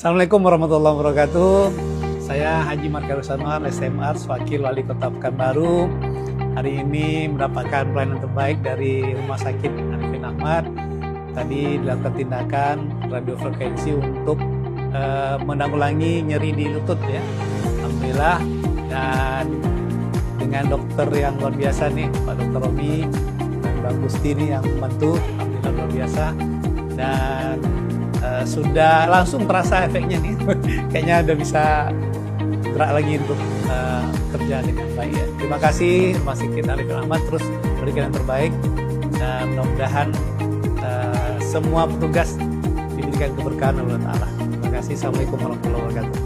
Assalamualaikum warahmatullahi wabarakatuh. Saya Haji Margarus Anwar, SMR, Wakil Wali Kota Pekanbaru. Hari ini mendapatkan pelayanan terbaik dari Rumah Sakit Arifin Ahmad. Tadi dilakukan tindakan radiofrekuensi untuk menanggulangi nyeri di lutut ya. Alhamdulillah, dan dengan dokter yang luar biasa nih, Pak Dr. Romi dan Mbak Gusti nih yang membantu, alhamdulillah luar biasa. Dan sudah langsung terasa efeknya nih. Kayaknya udah bisa gerak lagi untuk kerja dengan baik ya. Terima kasih Rumah Sakit Arifin Ahmad, terus berikan yang terbaik dan mudah-mudahan semua petugas diberikan keberkahan oleh Allah. Terima kasih. Assalamualaikum warahmatullahi wabarakatuh.